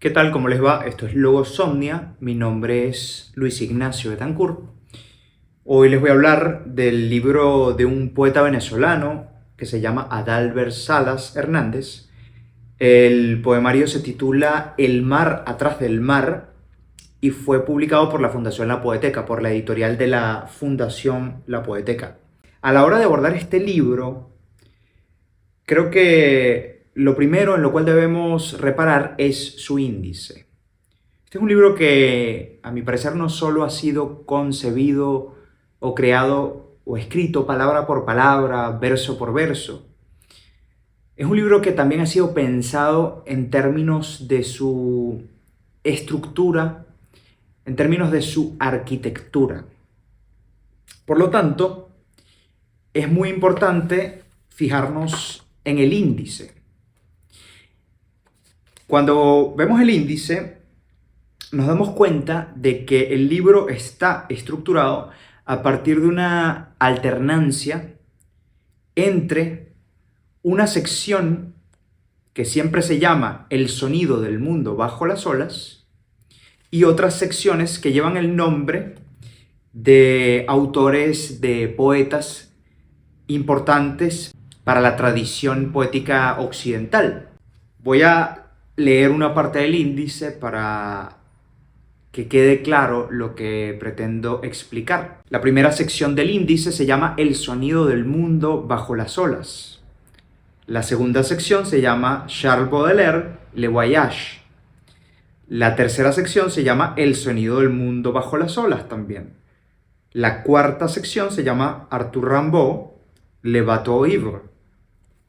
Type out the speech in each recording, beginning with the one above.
¿Qué tal? ¿Cómo les va? Esto es Logosomnia. Mi nombre es Luis Ignacio Betancourt. Hoy les voy a hablar del libro de un poeta venezolano que se llama Adalbert Salas Hernández. El poemario se titula El mar atrás del mar y fue publicado por la Fundación La Poeteca, por la editorial de la Fundación La Poeteca. A la hora de abordar este libro, creo que lo primero en lo cual debemos reparar es su índice. Este es un libro que, a mi parecer, no solo ha sido concebido o creado o escrito palabra por palabra, verso por verso. Es un libro que también ha sido pensado en términos de su estructura, en términos de su arquitectura. Por lo tanto, es muy importante fijarnos en el índice. Cuando vemos el índice, nos damos cuenta de que el libro está estructurado a partir de una alternancia entre una sección que siempre se llama El sonido del mundo bajo las olas y otras secciones que llevan el nombre de autores, de poetas importantes para la tradición poética occidental. Voy a leer una parte del índice para que quede claro lo que pretendo explicar. La primera sección del índice se llama El sonido del mundo bajo las olas. La segunda sección se llama Charles Baudelaire, Le Voyage. La tercera sección se llama El sonido del mundo bajo las olas también. La cuarta sección se llama Arthur Rimbaud, Le Bateau Ivre.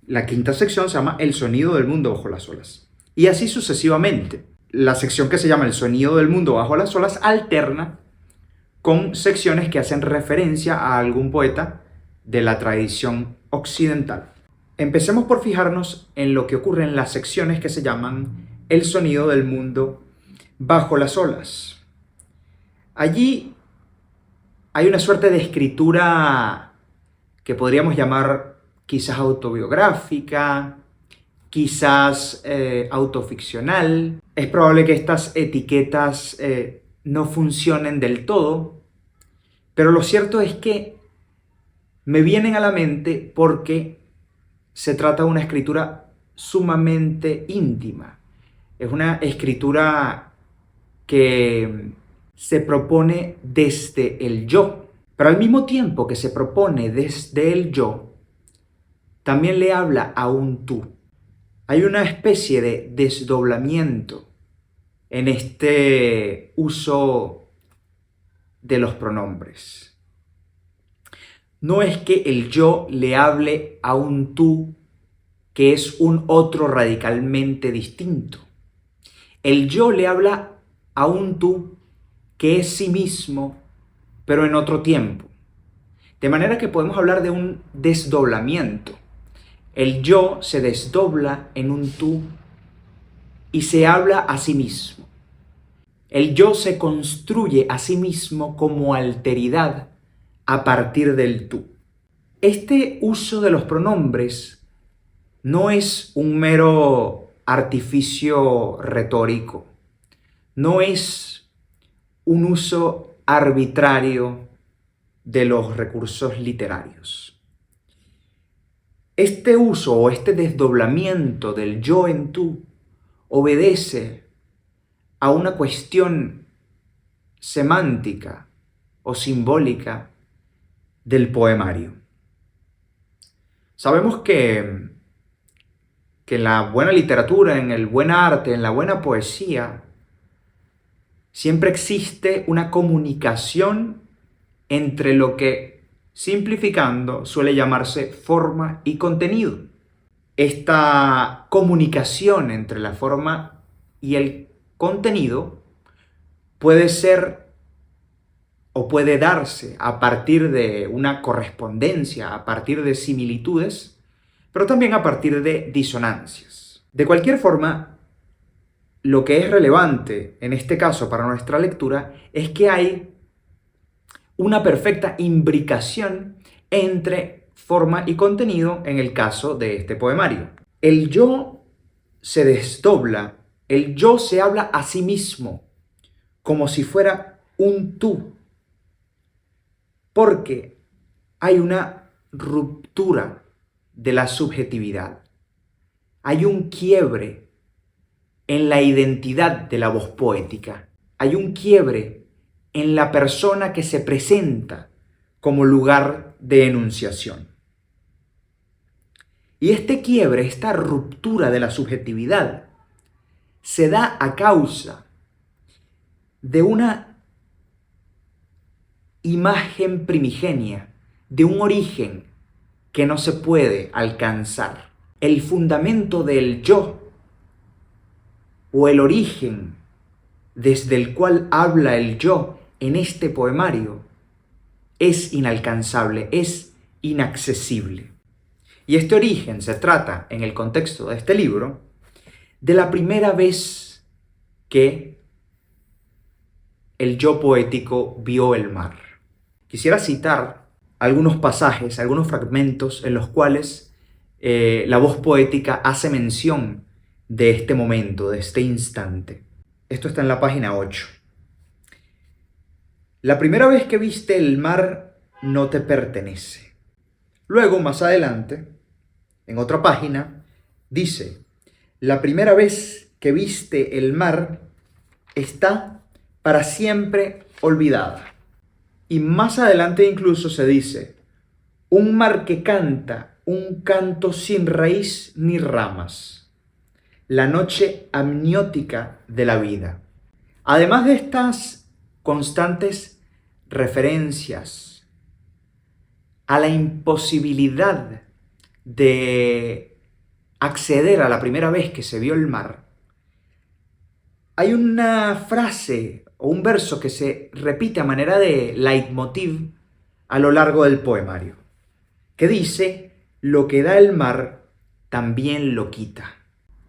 La quinta sección se llama El sonido del mundo bajo las olas. Y así sucesivamente. La sección que se llama El sonido del mundo bajo las olas alterna con secciones que hacen referencia a algún poeta de la tradición occidental. Empecemos por fijarnos en lo que ocurre en las secciones que se llaman El sonido del mundo bajo las olas. Allí hay una suerte de escritura que podríamos llamar quizás autobiográfica, quizás autoficcional. Es probable que estas etiquetas no funcionen del todo, pero lo cierto es que me vienen a la mente porque se trata de una escritura sumamente íntima. Es una escritura que se propone desde el yo, pero al mismo tiempo que se propone desde el yo, también le habla a un tú. Hay una especie de desdoblamiento en este uso de los pronombres. No es que el yo le hable a un tú que es un otro radicalmente distinto. El yo le habla a un tú que es sí mismo, pero en otro tiempo. De manera que podemos hablar de un desdoblamiento. El yo se desdobla en un tú y se habla a sí mismo. El yo se construye a sí mismo como alteridad a partir del tú. Este uso de los pronombres no es un mero artificio retórico, no es un uso arbitrario de los recursos literarios. Este uso o este desdoblamiento del yo en tú obedece a una cuestión semántica o simbólica del poemario. Sabemos que en la buena literatura, en el buen arte, en la buena poesía, siempre existe una comunicación entre lo que, simplificando, suele llamarse forma y contenido. Esta comunicación entre la forma y el contenido puede ser o puede darse a partir de una correspondencia, a partir de similitudes, pero también a partir de disonancias. De cualquier forma, lo que es relevante en este caso para nuestra lectura es que hay una perfecta imbricación entre forma y contenido en el caso de este poemario. El yo se desdobla El yo se habla a sí mismo como si fuera un tú, porque hay una ruptura de la subjetividad. Hay un quiebre en la identidad de la voz poética. Hay un quiebre en la persona que se presenta como lugar de enunciación. Y este quiebre, esta ruptura de la subjetividad, se da a causa de una imagen primigenia, de un origen que no se puede alcanzar. El fundamento del yo, o el origen desde el cual habla el yo en este poemario, es inalcanzable, es inaccesible. Y este origen se trata, en el contexto de este libro, de la primera vez que el yo poético vio el mar. Quisiera citar algunos pasajes, algunos fragmentos en los cuales la voz poética hace mención de este momento, de este instante. Esto está en la página 8. La primera vez que viste el mar no te pertenece. Luego, más adelante, en otra página, dice: la primera vez que viste el mar está para siempre olvidada. Y más adelante incluso se dice: un mar que canta un canto sin raíz ni ramas, la noche amniótica de la vida. Además de estas constantes referencias a la imposibilidad de acceder a la primera vez que se vio el mar, hay una frase o un verso que se repite a manera de leitmotiv a lo largo del poemario, que dice: lo que da el mar también lo quita.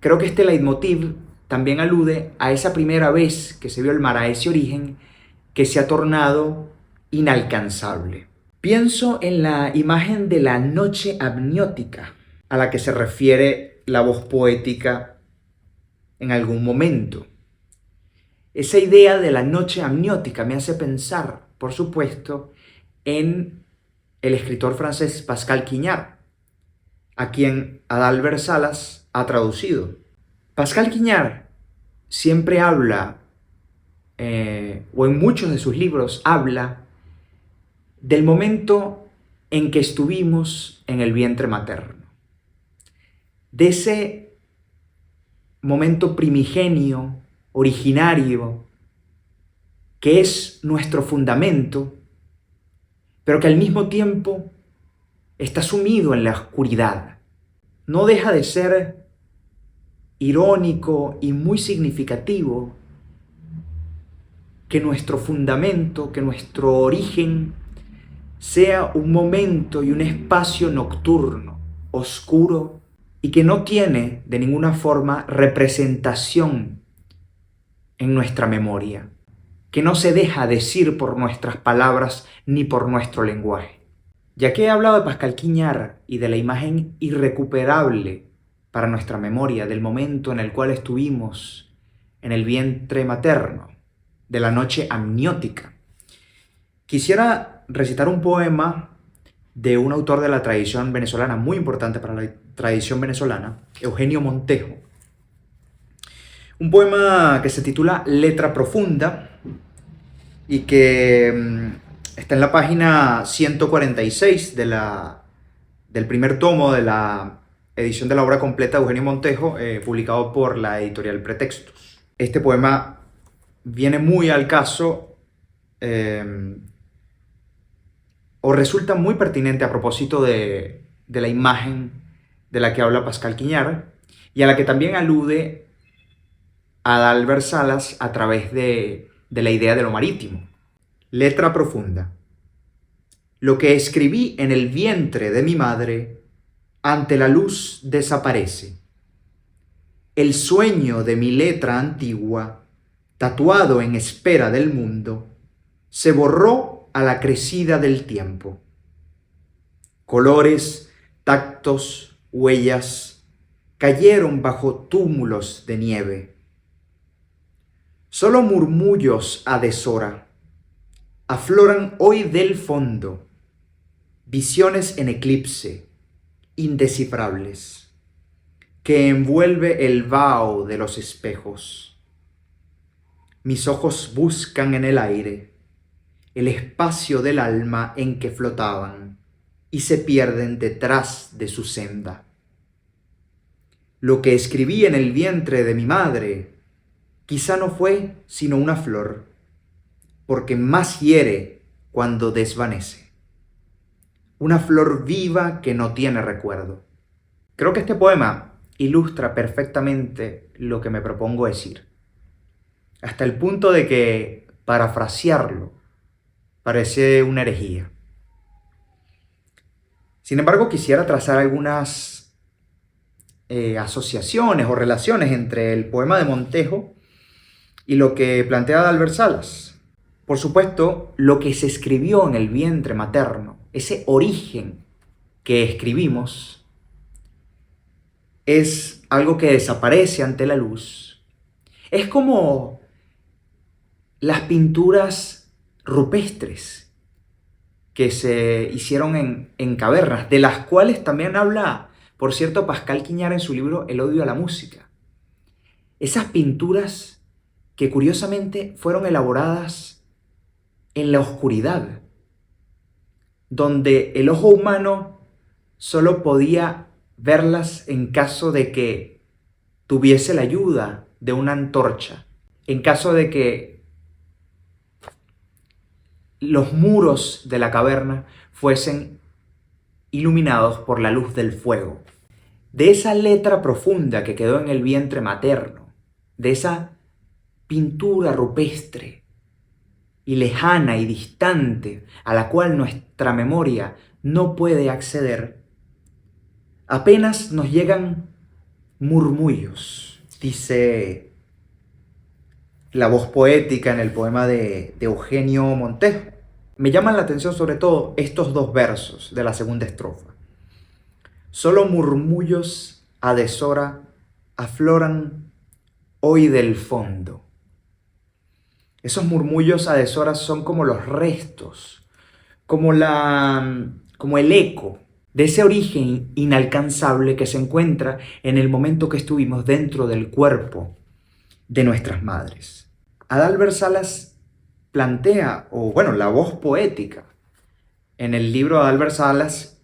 Creo que este leitmotiv también alude a esa primera vez que se vio el mar, a ese origen que se ha tornado inalcanzable. Pienso en la imagen de la noche amniótica a la que se refiere la voz poética en algún momento. Esa idea de la noche amniótica me hace pensar, por supuesto, en el escritor francés Pascal Quignard, a quien Adalbert Salas ha traducido. Pascal Quignard siempre habla, o en muchos de sus libros habla, del momento en que estuvimos en el vientre materno, de ese momento primigenio, originario, que es nuestro fundamento, pero que al mismo tiempo está sumido en la oscuridad. No deja de ser irónico y muy significativo que nuestro fundamento, que nuestro origen sea un momento y un espacio nocturno, oscuro, y que no tiene de ninguna forma representación en nuestra memoria, que no se deja decir por nuestras palabras ni por nuestro lenguaje. Ya que he hablado de Pascal Quignard y de la imagen irrecuperable para nuestra memoria del momento en el cual estuvimos en el vientre materno, de la noche amniótica, quisiera recitar un poema de un autor de la tradición venezolana, muy importante para la tradición venezolana, Eugenio Montejo. Un poema que se titula Letra Profunda y que está en la página 146 del primer tomo de la edición de la obra completa de Eugenio Montejo, publicado por la editorial Pretextos. Este poema viene muy al caso, o resulta muy pertinente a propósito de la imagen de la que habla Pascal Quignard, y a la que también alude Adalbert Salas a través de la idea de lo marítimo. Letra profunda. Lo que escribí en el vientre de mi madre, ante la luz desaparece. El sueño de mi letra antigua, tatuado en espera del mundo, se borró a la crecida del tiempo. Colores, tactos, huellas, cayeron bajo túmulos de nieve. Solo murmullos a deshora afloran hoy del fondo, visiones en eclipse, indescifrables, que envuelve el vaho de los espejos. Mis ojos buscan en el aire el espacio del alma en que flotaban y se pierden detrás de su senda. Lo que escribí en el vientre de mi madre quizá no fue sino una flor, porque más hiere cuando desvanece. Una flor viva que no tiene recuerdo. Creo que este poema ilustra perfectamente lo que me propongo decir, hasta el punto de que parafrasearlo parece una herejía. Sin embargo, quisiera trazar algunas asociaciones o relaciones entre el poema de Montejo y lo que plantea Albert Salas. Por supuesto, lo que se escribió en el vientre materno, ese origen que escribimos, es algo que desaparece ante la luz. Es como las pinturas rupestres que se hicieron en cavernas, de las cuales también habla, por cierto, Pascal Quiñar en su libro El odio a la música. Esas pinturas que curiosamente fueron elaboradas en la oscuridad, donde el ojo humano solo podía verlas en caso de que tuviese la ayuda de una antorcha, en caso de que los muros de la caverna fuesen iluminados por la luz del fuego. De esa letra profunda que quedó en el vientre materno, de esa pintura rupestre y lejana y distante a la cual nuestra memoria no puede acceder, apenas nos llegan murmullos, dice la voz poética en el poema de Eugenio Montejo. Me llaman la atención sobre todo estos dos versos de la segunda estrofa. Solo murmullos a deshora afloran hoy del fondo. Esos murmullos a deshora son como los restos, como el eco de ese origen inalcanzable que se encuentra en el momento que estuvimos dentro del cuerpo de nuestras madres. Adalbert Salas plantea, la voz poética en el libro de Adalbert Salas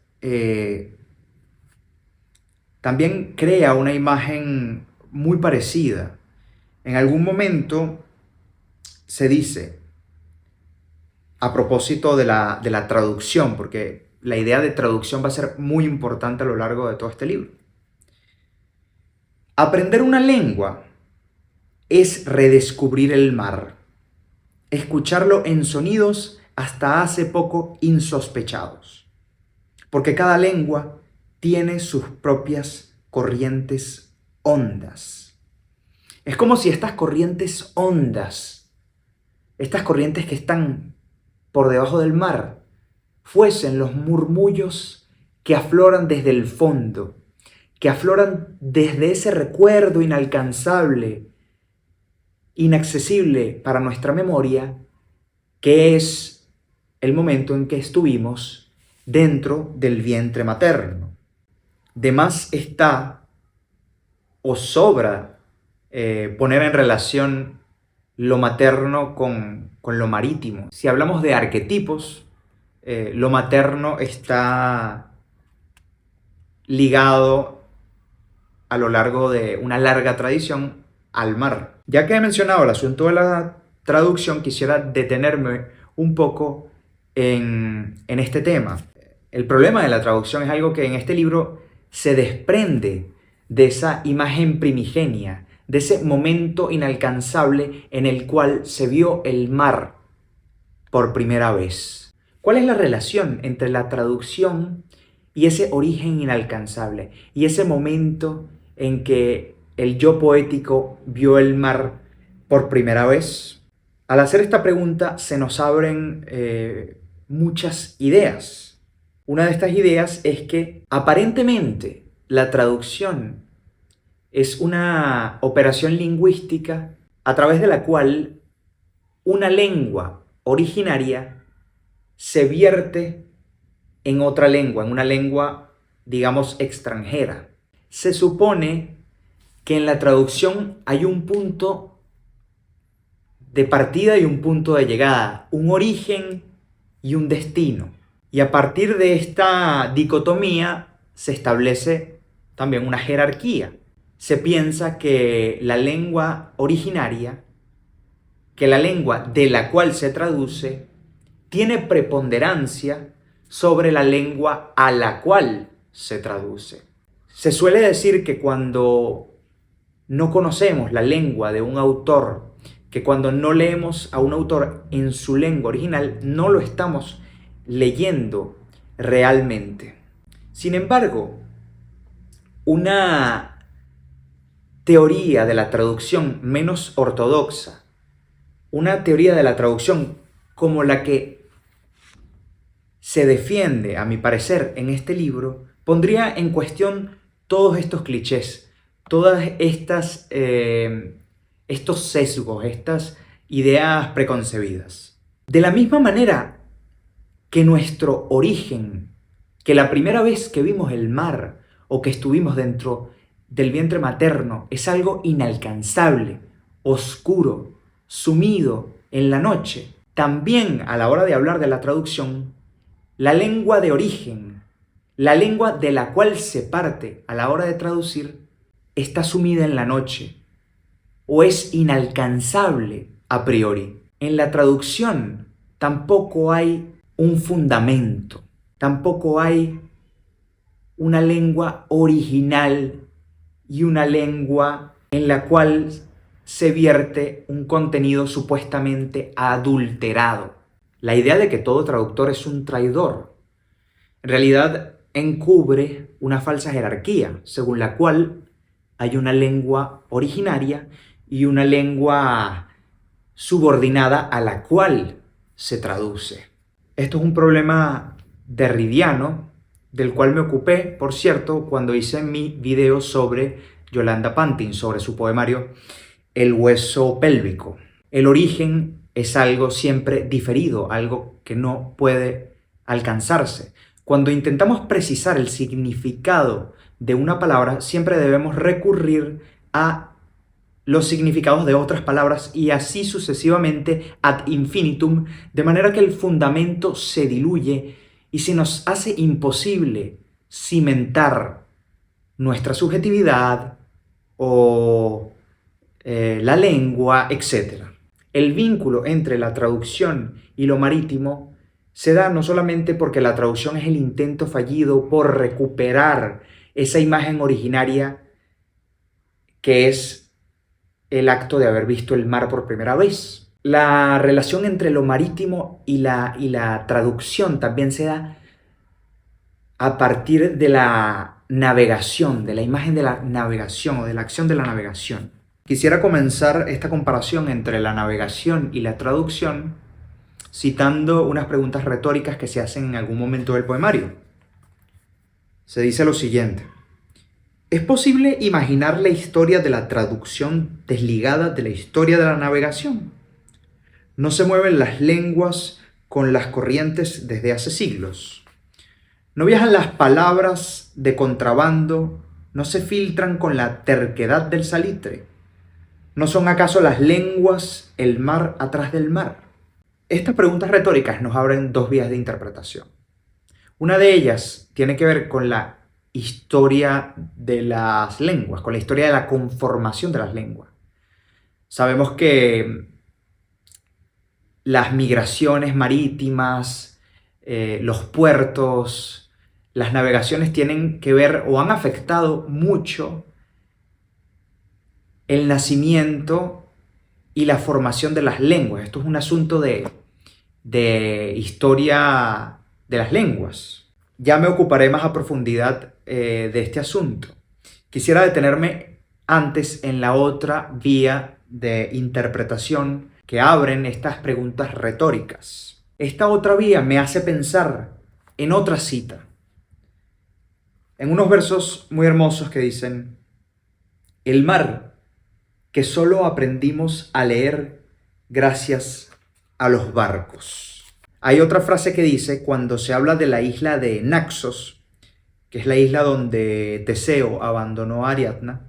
también crea una imagen muy parecida. En algún momento se dice, a propósito de la traducción, porque la idea de traducción va a ser muy importante a lo largo de todo este libro. Aprender una lengua es redescubrir el mar, escucharlo en sonidos hasta hace poco insospechados, porque cada lengua tiene sus propias corrientes hondas. Es como si estas corrientes hondas, estas corrientes que están por debajo del mar, fuesen los murmullos que afloran desde el fondo, que afloran desde ese recuerdo inalcanzable, inaccesible para nuestra memoria, que es el momento en que estuvimos dentro del vientre materno. De más está o sobra poner en relación lo materno con lo marítimo. Si hablamos de arquetipos, lo materno está ligado a lo largo de una larga tradición al mar. Ya que he mencionado el asunto de la traducción, quisiera detenerme un poco en este tema. El problema de la traducción es algo que en este libro se desprende de esa imagen primigenia, de ese momento inalcanzable en el cual se vio el mar por primera vez. ¿Cuál es la relación entre la traducción y ese origen inalcanzable y ese momento en que el yo poético vio el mar por primera vez? Al hacer esta pregunta se nos abren muchas ideas. Una de estas ideas es que aparentemente la traducción es una operación lingüística a través de la cual una lengua originaria se vierte en otra lengua, en una lengua, digamos, extranjera. Se supone que en la traducción hay un punto de partida y un punto de llegada, un origen y un destino. Y a partir de esta dicotomía se establece también una jerarquía. Se piensa que la lengua originaria, que la lengua de la cual se traduce, tiene preponderancia sobre la lengua a la cual se traduce. Se suele decir que cuando no conocemos la lengua de un autor, que cuando no leemos a un autor en su lengua original, no lo estamos leyendo realmente. Sin embargo, una teoría de la traducción menos ortodoxa, una teoría de la traducción como la que se defiende, a mi parecer, en este libro, pondría en cuestión todos estos clichés, todas estas, estos sesgos, estas ideas preconcebidas. De la misma manera que nuestro origen, que la primera vez que vimos el mar o que estuvimos dentro del vientre materno es algo inalcanzable, oscuro, sumido en la noche, también a la hora de hablar de la traducción, la lengua de origen, la lengua de la cual se parte a la hora de traducir, está sumida en la noche o es inalcanzable a priori. En la traducción tampoco hay un fundamento, tampoco hay una lengua original y una lengua en la cual se vierte un contenido supuestamente adulterado. La idea de que todo traductor es un traidor, en realidad encubre una falsa jerarquía, según la cual hay una lengua originaria y una lengua subordinada a la cual se traduce. Esto es un problema derridiano, del cual me ocupé, por cierto, cuando hice mi video sobre Yolanda Pantin, sobre su poemario El hueso pélvico. El origen es algo siempre diferido, algo que no puede alcanzarse. Cuando intentamos precisar el significado de una palabra, siempre debemos recurrir a los significados de otras palabras y así sucesivamente ad infinitum, de manera que el fundamento se diluye y se nos hace imposible cimentar nuestra subjetividad o la lengua, etc. El vínculo entre la traducción y lo marítimo se da no solamente porque la traducción es el intento fallido por recuperar esa imagen originaria que es el acto de haber visto el mar por primera vez. La relación entre lo marítimo y la traducción también se da a partir de la navegación, de la imagen de la navegación o de la acción de la navegación. Quisiera comenzar esta comparación entre la navegación y la traducción citando unas preguntas retóricas que se hacen en algún momento del poemario. Se dice lo siguiente: ¿es posible imaginar la historia de la traducción desligada de la historia de la navegación? ¿No se mueven las lenguas con las corrientes desde hace siglos? ¿No viajan las palabras de contrabando? ¿No se filtran con la terquedad del salitre? ¿No son acaso las lenguas el mar atrás del mar? Estas preguntas retóricas nos abren dos vías de interpretación. Una de ellas tiene que ver con la historia de las lenguas, con la historia de la conformación de las lenguas. Sabemos que las migraciones marítimas, los puertos, las navegaciones tienen que ver o han afectado mucho el nacimiento y la formación de las lenguas. Esto es un asunto de historia de las lenguas. Ya me ocuparé más a profundidad de este asunto. Quisiera detenerme antes en la otra vía de interpretación que abren estas preguntas retóricas. Esta otra vía me hace pensar en otra cita, en unos versos muy hermosos que dicen: el mar que solo aprendimos a leer gracias a los barcos. Hay otra frase que dice, cuando se habla de la isla de Naxos, que es la isla donde Teseo abandonó a Ariadna,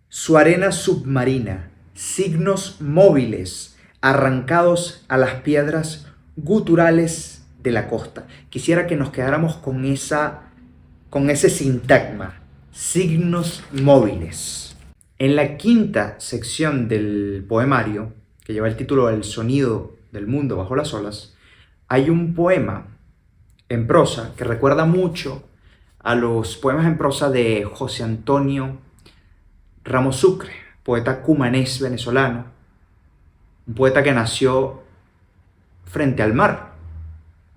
su arena submarina, signos móviles arrancados a las piedras guturales de la costa. Quisiera que nos quedáramos con ese sintagma, signos móviles. En la quinta sección del poemario, que lleva el título El sonido del mundo bajo las olas, hay un poema en prosa que recuerda mucho a los poemas en prosa de José Antonio Ramos Sucre, poeta cumanés venezolano, un poeta que nació frente al mar.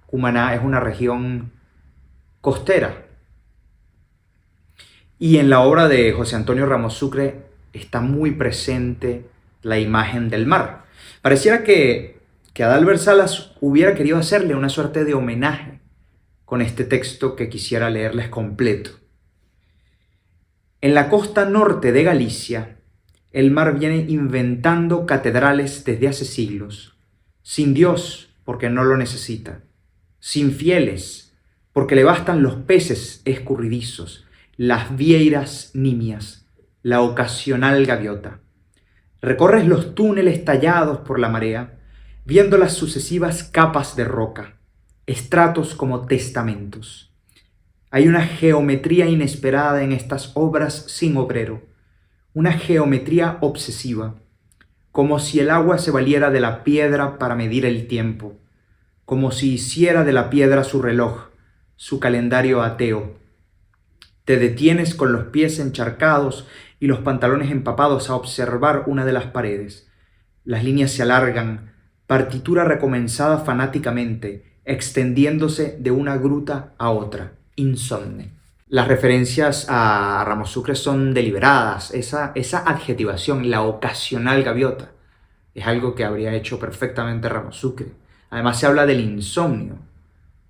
Cumaná es una región costera. Y en la obra de José Antonio Ramos Sucre está muy presente la imagen del mar. Pareciera que Adalbert Salas hubiera querido hacerle una suerte de homenaje con este texto que quisiera leerles completo. En la costa norte de Galicia, el mar viene inventando catedrales desde hace siglos, sin Dios porque no lo necesita, sin fieles porque le bastan los peces escurridizos, las vieiras nimias, la ocasional gaviota. Recorres los túneles tallados por la marea, viendo las sucesivas capas de roca, estratos como testamentos. Hay una geometría inesperada en estas obras sin obrero, una geometría obsesiva, como si el agua se valiera de la piedra para medir el tiempo, como si hiciera de la piedra su reloj, su calendario ateo. Te detienes con los pies encharcados y los pantalones empapados a observar una de las paredes. Las líneas se alargan, partitura recomenzada fanáticamente, extendiéndose de una gruta a otra. Insomne. Las referencias a Ramos Sucre son deliberadas. Esa adjetivación, la ocasional gaviota, es algo que habría hecho perfectamente Ramos Sucre. Además se habla del insomnio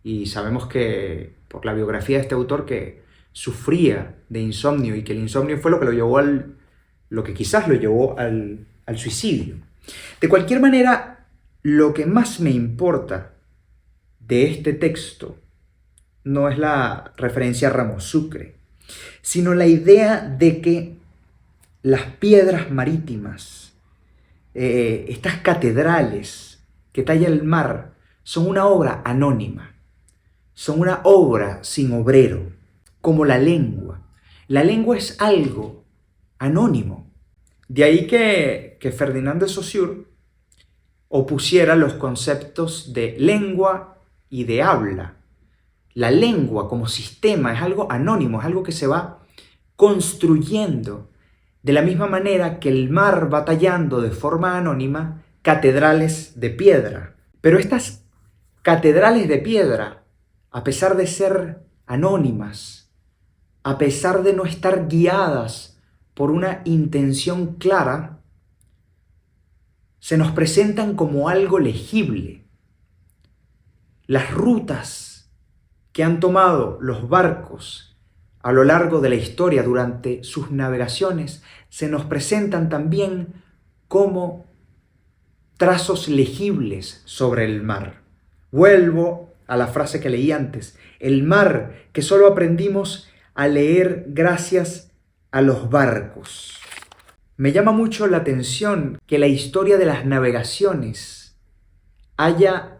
y sabemos que por la biografía de este autor que sufría de insomnio y que el insomnio fue lo que lo llevó lo que quizás lo llevó al suicidio. De cualquier manera, lo que más me importa de este texto no es la referencia a Ramos Sucre, sino la idea de que las piedras marítimas, estas catedrales que talla el mar, son una obra anónima, son una obra sin obrero, como la lengua. La lengua es algo anónimo. De ahí que Ferdinand de Saussure opusiera los conceptos de lengua y de habla. La lengua como sistema es algo anónimo, es algo que se va construyendo de la misma manera que el mar va tallando de forma anónima catedrales de piedra. Pero estas catedrales de piedra, a pesar de ser anónimas, a pesar de no estar guiadas por una intención clara, se nos presentan como algo legible. Las rutas que han tomado los barcos a lo largo de la historia durante sus navegaciones se nos presentan también como trazos legibles sobre el mar. Vuelvo a la frase que leí antes, el mar que solo aprendimos a leer gracias a los barcos. Me llama mucho la atención que la historia de las navegaciones haya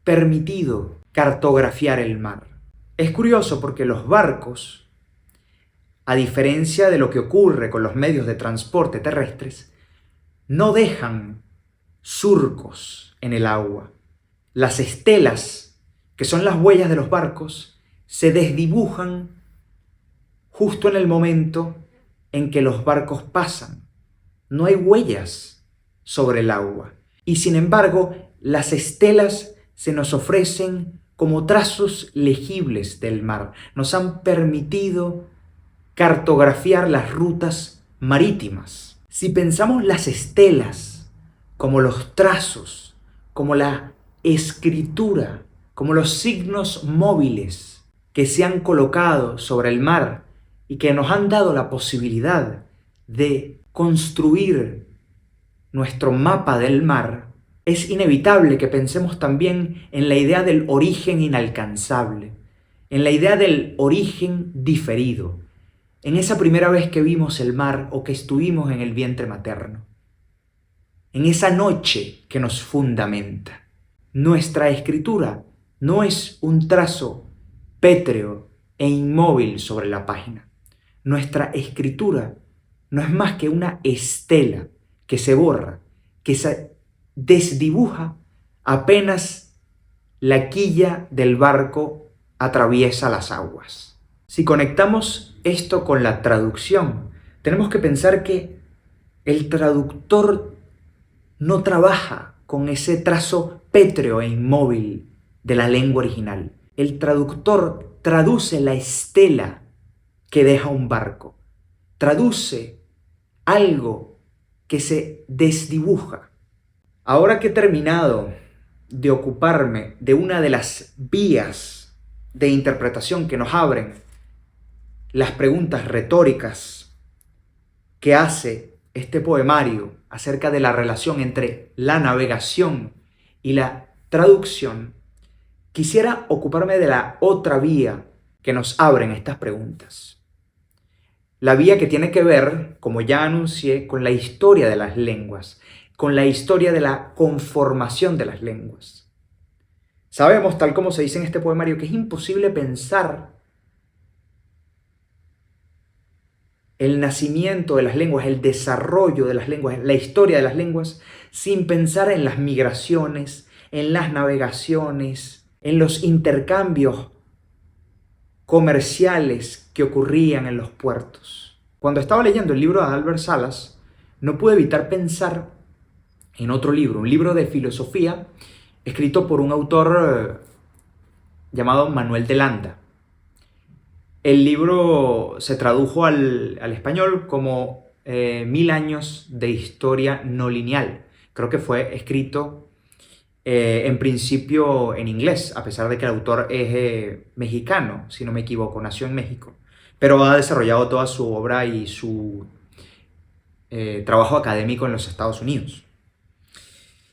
permitido cartografiar el mar. Es curioso porque los barcos, a diferencia de lo que ocurre con los medios de transporte terrestres, no dejan surcos en el agua. Las estelas, que son las huellas de los barcos, se desdibujan justo en el momento en que los barcos pasan. No hay huellas sobre el agua. Y sin embargo, las estelas se nos ofrecen como trazos legibles del mar. Nos han permitido cartografiar las rutas marítimas. Si pensamos las estelas como los trazos, como la escritura, como los signos móviles que se han colocado sobre el mar y que nos han dado la posibilidad de construir nuestro mapa del mar, es inevitable que pensemos también en la idea del origen inalcanzable, en la idea del origen diferido, en esa primera vez que vimos el mar o que estuvimos en el vientre materno, en esa noche que nos fundamenta. Nuestra escritura no es un trazo pétreo e inmóvil sobre la página. Nuestra escritura no es más que una estela que se borra, que se desdibuja apenas la quilla del barco atraviesa las aguas. Si conectamos esto con la traducción, tenemos que pensar que el traductor no trabaja con ese trazo pétreo e inmóvil de la lengua original. El traductor traduce la estela que deja un barco, traduce algo que se desdibuja. Ahora que he terminado de ocuparme de una de las vías de interpretación que nos abren las preguntas retóricas que hace este poemario acerca de la relación entre la navegación y la traducción, quisiera ocuparme de la otra vía que nos abren estas preguntas. La vía que tiene que ver, como ya anuncié, con la historia de las lenguas, con la historia de la conformación de las lenguas. Sabemos, tal como se dice en este poemario, que es imposible pensar el nacimiento de las lenguas, el desarrollo de las lenguas, la historia de las lenguas, sin pensar en las migraciones, en las navegaciones, en los intercambios comerciales que ocurrían en los puertos. Cuando estaba leyendo el libro de Albert Salas, no pude evitar pensar en otro libro, un libro de filosofía escrito por un autor llamado Manuel de Landa. El libro se tradujo al español como 1000 años de historia no lineal. Creo que fue escrito en principio en inglés, a pesar de que el autor es mexicano, si no me equivoco, nació en México, pero ha desarrollado toda su obra y su trabajo académico en los Estados Unidos.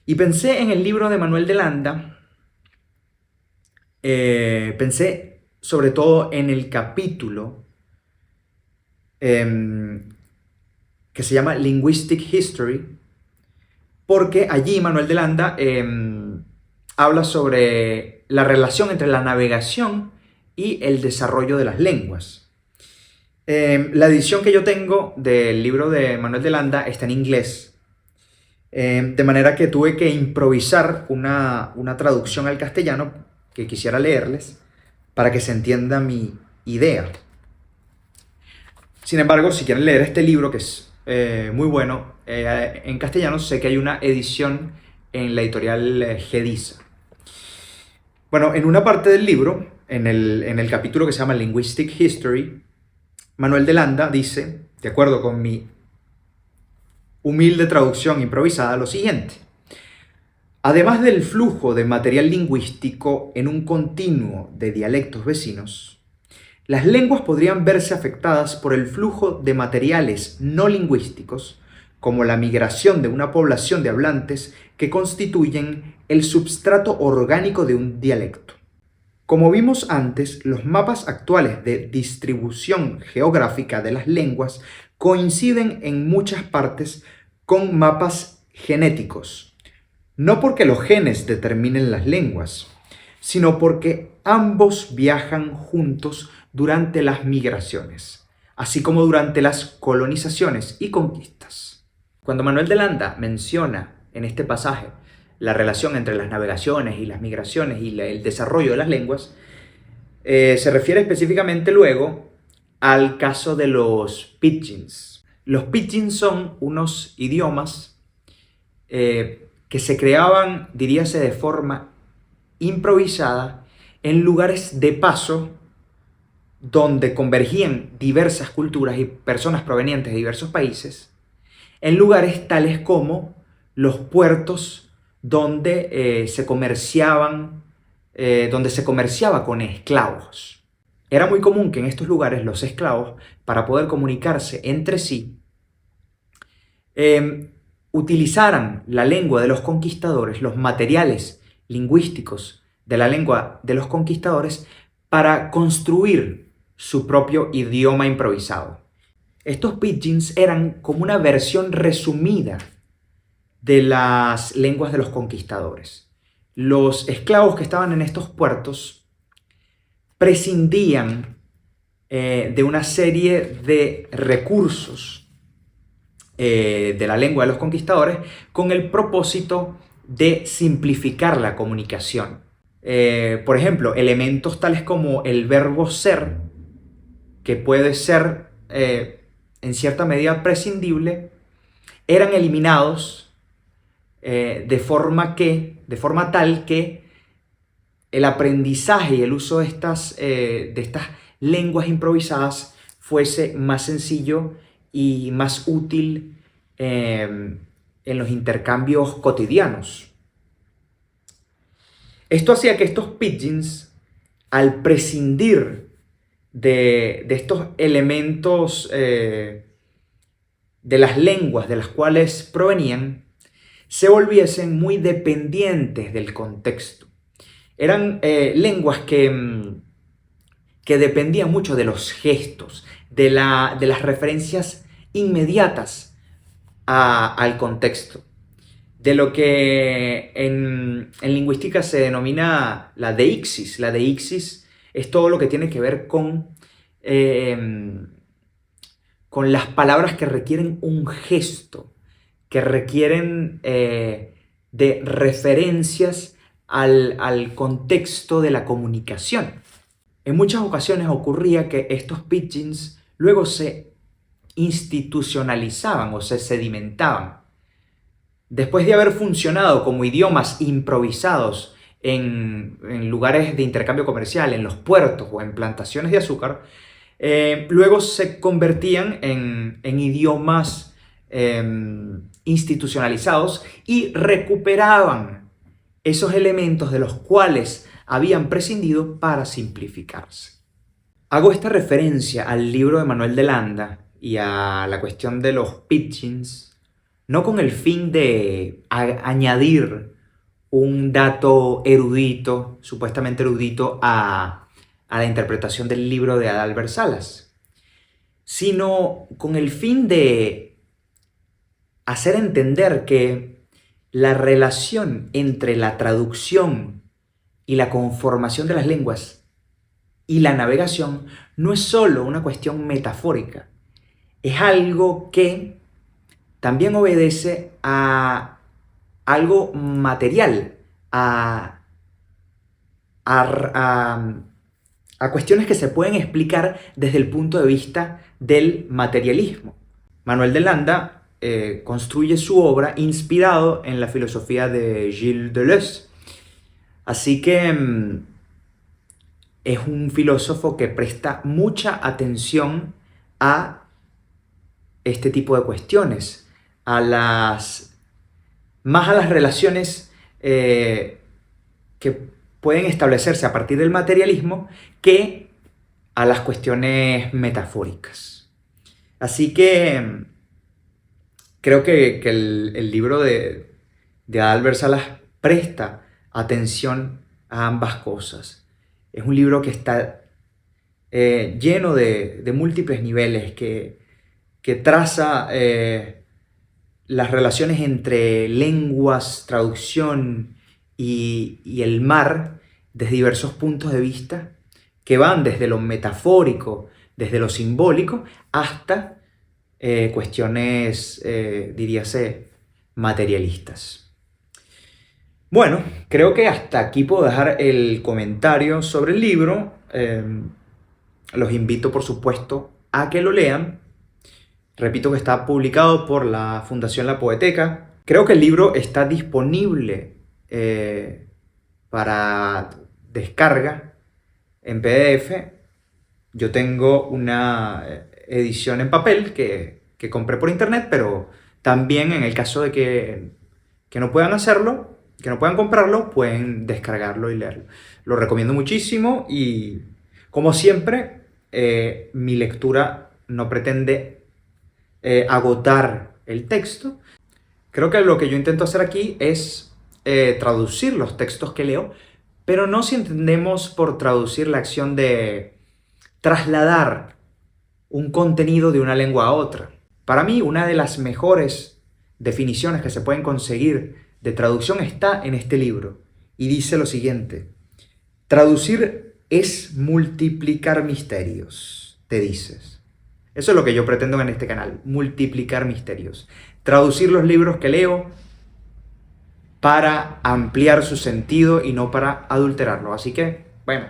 Y pensé en el libro de Manuel de Landa, pensé sobre todo en el capítulo que se llama Linguistic History, porque allí Manuel de Landa habla sobre la relación entre la navegación y el desarrollo de las lenguas. La edición que yo tengo del libro de Manuel de Landa está en inglés, de manera que tuve que improvisar una traducción al castellano que quisiera leerles para que se entienda mi idea. Sin embargo, si quieren leer este libro, que es muy bueno, en castellano, sé que hay una edición en la editorial Gediza. Bueno, en una parte del libro, en el capítulo que se llama Linguistic History, Manuel de Landa dice, de acuerdo con mi humilde traducción improvisada, lo siguiente: además del flujo de material lingüístico en un continuo de dialectos vecinos, las lenguas podrían verse afectadas por el flujo de materiales no lingüísticos, como la migración de una población de hablantes que constituyen el substrato orgánico de un dialecto. Como vimos antes, los mapas actuales de distribución geográfica de las lenguas coinciden en muchas partes con mapas genéticos, no porque los genes determinen las lenguas, sino porque ambos viajan juntos durante las migraciones, así como durante las colonizaciones y conquistas. Cuando Manuel de Landa menciona en este pasaje la relación entre las navegaciones y las migraciones y el desarrollo de las lenguas, se refiere específicamente luego al caso de los pidgins. Los pidgins son unos idiomas que se creaban, diríase, de forma improvisada en lugares de paso donde convergían diversas culturas y personas provenientes de diversos países, en lugares tales como los puertos donde se comerciaba con esclavos. Era muy común que en estos lugares los esclavos, para poder comunicarse entre sí, utilizaran la lengua de los conquistadores, los materiales lingüísticos de la lengua de los conquistadores, para construir su propio idioma improvisado. Estos pidgins eran como una versión resumida de las lenguas de los conquistadores. Los esclavos que estaban en estos puertos prescindían de una serie de recursos de la lengua de los conquistadores con el propósito de simplificar la comunicación. Por ejemplo, elementos tales como el verbo ser, que puede ser en cierta medida prescindible, eran eliminados de forma tal que el aprendizaje y el uso de estas lenguas improvisadas fuese más sencillo y más útil en los intercambios cotidianos. Esto hacía que estos pidgins, al prescindir de estos elementos de las lenguas de las cuales provenían, se volviesen muy dependientes del contexto. Eran lenguas que dependían mucho de los gestos, de las referencias inmediatas al contexto, de lo que en lingüística se denomina la deixis. La deixis es todo lo que tiene que ver con las palabras que requieren un gesto, que requieren de referencias al contexto de la comunicación. En muchas ocasiones ocurría que estos pidgins luego se institucionalizaban o se sedimentaban. Después de haber funcionado como idiomas improvisados en lugares de intercambio comercial, en los puertos o en plantaciones de azúcar, luego se convertían en idiomas institucionalizados y recuperaban esos elementos de los cuales habían prescindido para simplificarse. Hago esta referencia al libro de Manuel de Landa y a la cuestión de los pidgins, no con el fin de añadir un dato erudito, supuestamente erudito, a la interpretación del libro de Adalbert Salas, sino con el fin de hacer entender que la relación entre la traducción y la conformación de las lenguas y la navegación no es solo una cuestión metafórica, es algo que también obedece a algo material, a cuestiones que se pueden explicar desde el punto de vista del materialismo. Manuel de Landa construye su obra inspirado en la filosofía de Gilles Deleuze. Así que es un filósofo que presta mucha atención a este tipo de cuestiones, más a las relaciones que pueden establecerse a partir del materialismo que a las cuestiones metafóricas. Así que creo que el libro de Adalbert Salas presta atención a ambas cosas. Es un libro que está lleno de múltiples niveles, que traza las relaciones entre lenguas, traducción y el mar desde diversos puntos de vista, que van desde lo metafórico, desde lo simbólico, hasta cuestiones, diríase, materialistas. Bueno, creo que hasta aquí puedo dejar el comentario sobre el libro. Los invito, por supuesto, a que lo lean. Repito que está publicado por la Fundación La Poeteca. Creo que el libro está disponible para descarga en PDF. Yo tengo una edición en papel que compré por internet, pero también en el caso de que no puedan hacerlo, que no puedan comprarlo, pueden descargarlo y leerlo. Lo recomiendo muchísimo y, como siempre, mi lectura no pretende agotar el texto. Creo que lo que yo intento hacer aquí es traducir los textos que leo, pero no si entendemos por traducir la acción de trasladar un contenido de una lengua a otra. Para mí, una de las mejores definiciones que se pueden conseguir de traducción está en este libro, y dice lo siguiente: traducir es multiplicar misterios, te dices. Eso es lo que yo pretendo en este canal, multiplicar misterios. Traducir los libros que leo para ampliar su sentido y no para adulterarlo. Así que, bueno,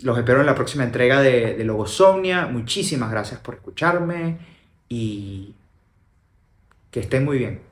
los espero en la próxima entrega de Logosomnia. Muchísimas gracias por escucharme y que estén muy bien.